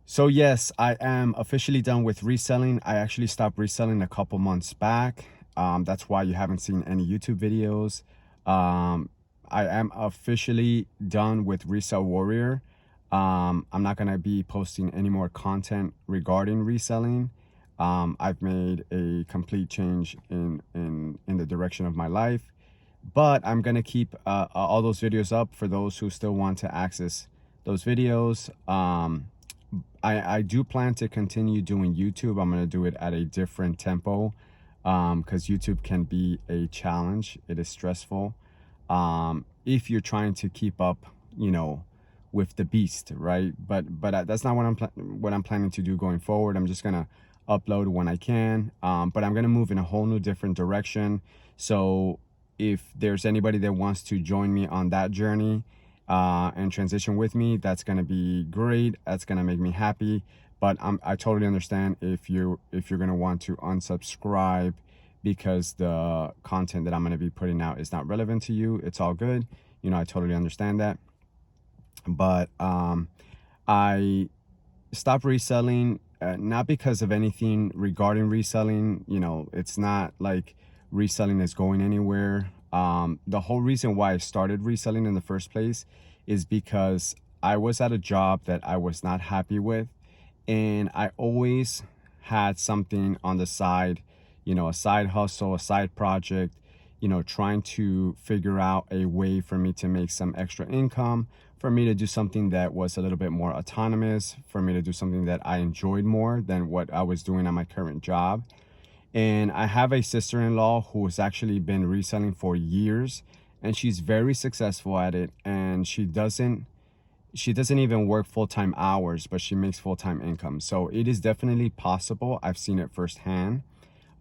So yes, I am officially done with reselling. I actually stopped reselling a couple months back. That's why you haven't seen any YouTube videos. I am officially done with Resell Warrior. I'm not gonna be posting any more content regarding reselling. I've made a complete change in the direction of my life, but I'm gonna keep all those videos up for those who still want to access those videos. I do plan to continue doing YouTube. I'm going to do it at a different tempo because YouTube can be a challenge. It is stressful if you're trying to keep up, you know, with the beast, right? But that's not what I'm planning to do going forward. I'm just gonna upload when I can, but I'm gonna move in a whole new different direction. So if there's anybody that wants to join me on that journey and transition with me, that's gonna be great. That's gonna make me happy. But I totally understand if you're gonna want to unsubscribe because the content that I'm gonna be putting out is not relevant to you. It's all good. You know, I totally understand that. But I stopped reselling, not because of anything regarding reselling. You know, it's not like reselling is going anywhere. The whole reason why I started reselling in the first place is because I was at a job that I was not happy with, and I always had something on the side, you know, a side hustle, a side project, you know, trying to figure out a way for me to make some extra income, for me to do something that was a little bit more autonomous, for me to do something that I enjoyed more than what I was doing at my current job. And I have a sister-in-law who has actually been reselling for years, and she's very successful at it, and she doesn't even work full-time hours, but she makes full-time income. So it is definitely possible. I've seen it firsthand.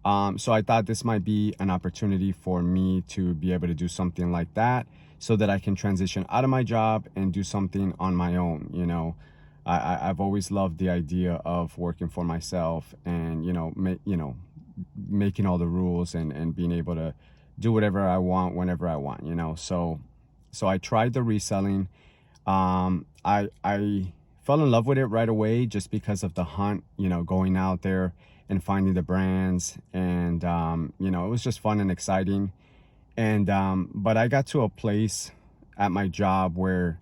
So I thought this might be an opportunity for me to be able to do something like that so that I can transition out of my job and do something on my own. You know, I've always loved the idea of working for myself and, making all the rules and being able to do whatever I want whenever I want, you know. So I tried the reselling. I fell in love with it right away just because of the hunt, you know, going out there and finding the brands, and it was just fun and exciting. And but I got to a place at my job where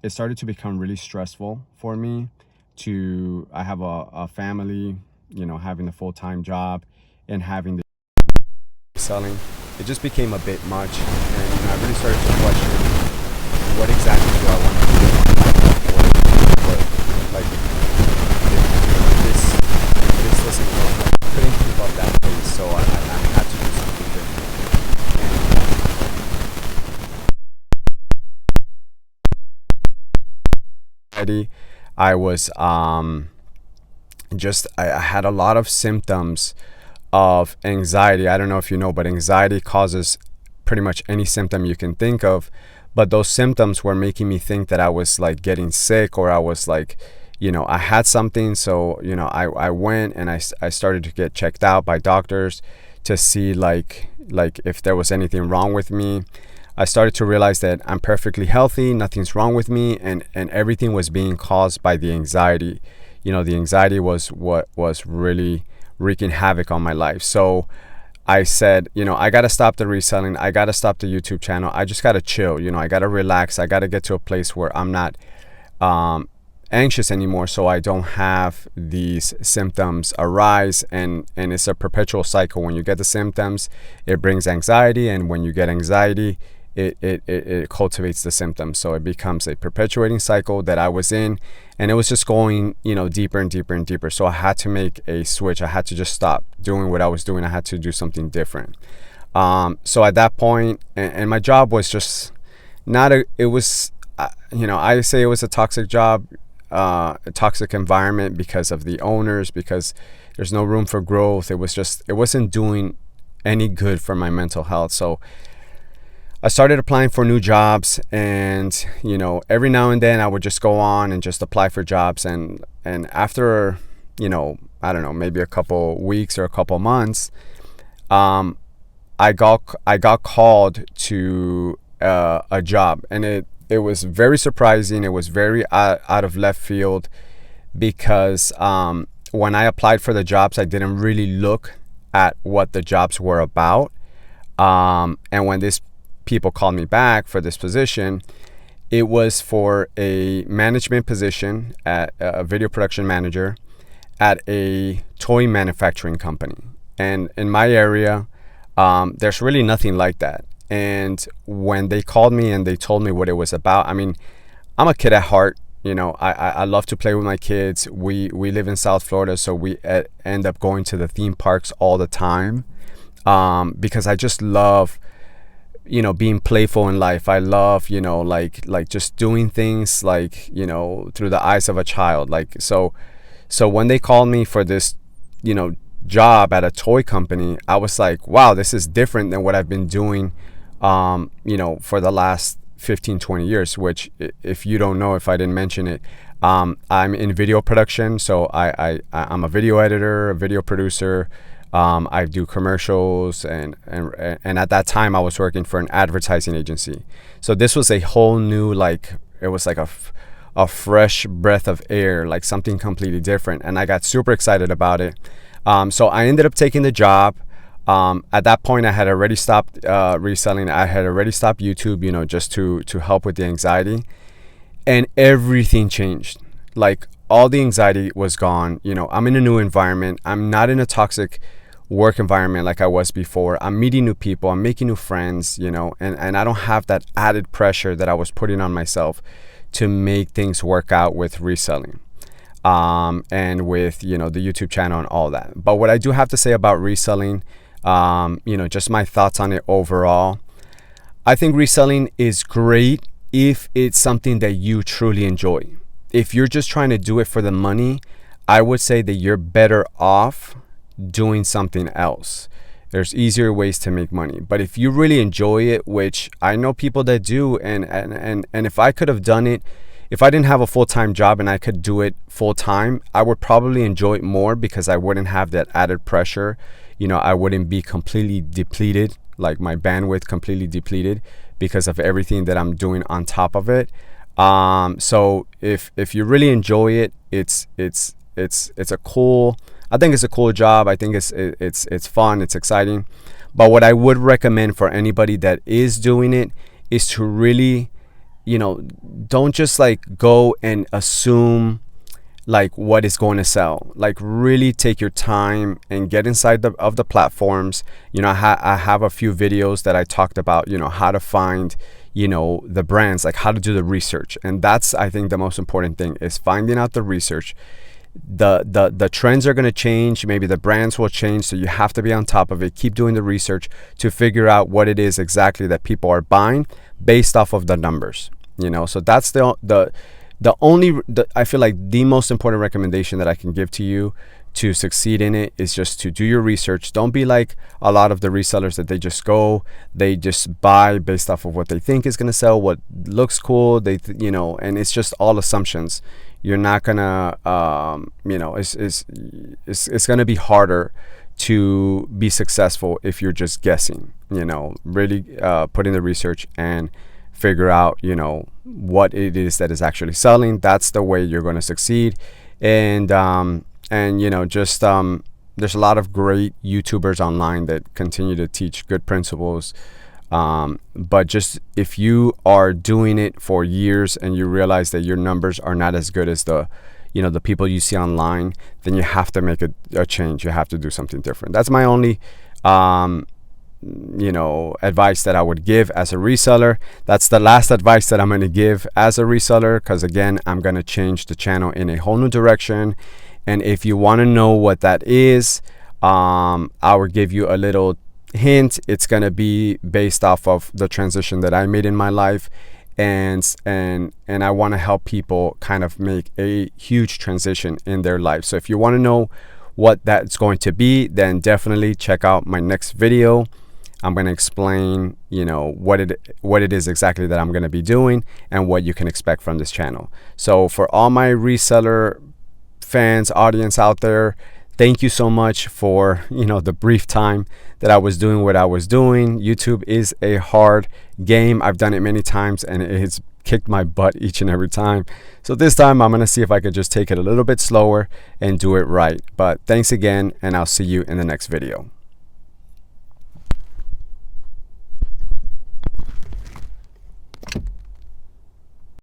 it started to become really stressful for me. I have a family, you know, having a full-time job and having the selling, it just became a bit much, and I really started to question what exactly do I want to do in my life. Like, this doesn't work. I couldn't keep up that pace, so I had to do something different. I was I had a lot of symptoms of anxiety. I don't know if you know, but anxiety causes pretty much any symptom you can think of. But those symptoms were making me think that I was like getting sick, or I was like, you know, I had something. So, you know, I went and I started to get checked out by doctors to see like if there was anything wrong with me. I started to realize that I'm perfectly healthy, nothing's wrong with me, and everything was being caused by the anxiety. You know, the anxiety was what was really wreaking havoc on my life. So I said, you know, I got to stop the reselling. I got to stop the YouTube channel. I just got to chill. You know, I got to relax. I got to get to a place where I'm not anxious anymore, so I don't have these symptoms arise. And it's a perpetual cycle. When you get the symptoms, it brings anxiety. And when you get anxiety, it cultivates the symptoms. So it becomes a perpetuating cycle that I was in, and it was just going, you know, deeper and deeper and deeper. So I had to make a switch. I had to just stop doing what I was doing. I had to do something different. So at that point, and my job was just not it was, I say it was a toxic job, a toxic environment because of the owners, because there's no room for growth. It wasn't doing any good for my mental health. So I started applying for new jobs, and, you know, every now and then I would just go on and just apply for jobs. And after, you know, I don't know, maybe a couple weeks or a couple months, I got called to a job, and it was very surprising. It was very out of left field. because when I applied for the jobs, I didn't really look at what the jobs were about. And when these people called me back for this position, it was for a management position at a video production manager at a toy manufacturing company. And in my area, there's really nothing like that. And when they called me and they told me what it was about, I mean, I'm a kid at heart. You know, I love to play with my kids. We live in South Florida, so we end up going to the theme parks all the time, because I just love, you know, being playful in life. I love, you know, like just doing things like, you know, through the eyes of a child. Like, so when they called me for this, you know, job at a toy company, I was like, wow, this is different than what I've been doing, you know, for the last 15-20 years, which, if you don't know, if I didn't mention it, I'm in video production. So I'm a video editor, a video producer. I do commercials, and at that time I was working for an advertising agency. So this was a whole new, like, it was like a fresh breath of air, like something completely different. And I got super excited about it. So I ended up taking the job. At that point, I had already stopped reselling. I had already stopped YouTube, you know, just to help with the anxiety. And everything changed. Like, all the anxiety was gone. You know, I'm in a new environment. I'm not in a toxic work environment like I was before. I'm meeting new people. I'm making new friends, you know, and I don't have that added pressure that I was putting on myself to make things work out with reselling. And with, you know, the YouTube channel and all that. But what I do have to say about reselling, you know, just my thoughts on it overall. I think reselling is great if it's something that you truly enjoy. If you're just trying to do it for the money, I would say that you're better off doing something else. There's easier ways to make money. But if you really enjoy it, which I know people that do, and if I could have done it, if I didn't have a full-time job and I could do it full-time, I would probably enjoy it more, because I wouldn't have that added pressure. You know, I wouldn't be completely depleted, like my bandwidth completely depleted, because of everything that I'm doing on top of it. So if you really enjoy it, it's a cool, I think it's a cool job. I think it's fun, it's exciting. But what I would recommend for anybody that is doing it is to really, you know, don't just like go and assume like what is going to sell. Like, really take your time and get inside of the platforms. You know, I have a few videos that I talked about, you know, how to find, you know, the brands, like how to do the research. And that's, I think, the most important thing, is finding out the research. The trends are going to change. Maybe the brands will change. So you have to be on top of it. Keep doing the research to figure out what it is exactly that people are buying based off of the numbers, you know. So that's I feel like the most important recommendation that I can give to you to succeed in it is just to do your research. Don't be like a lot of the resellers that they just buy based off of what they think is going to sell, what looks cool, you know, and it's just all assumptions. You're not gonna, you know, it's gonna be harder to be successful if you're just guessing. You know, really put in the research and figure out, you know, what it is that is actually selling. That's the way you're going to succeed. And you know, just there's a lot of great YouTubers online that continue to teach good principles. But just, if you are doing it for years and you realize that your numbers are not as good as the people you see online, then you have to make a change. You have to do something different. That's my only advice that I would give as a reseller. That's the last advice that I'm going to give as a reseller, because again, I'm going to change the channel in a whole new direction. And if you want to know what that is, I will give you a little hint. It's going to be based off of the transition that I made in my life, and I want to help people kind of make a huge transition in their life. So if you want to know what that's going to be, then definitely check out my next video. I'm going to explain, what it is exactly that I'm going to be doing and what you can expect from this channel. So for all my reseller fans, audience out there, thank you so much for, the brief time that I was doing what I was doing. YouTube is a hard game. I've done it many times and it's kicked my butt each and every time. So this time I'm gonna see if I could just take it a little bit slower and do it right. But thanks again, and I'll see you in the next video.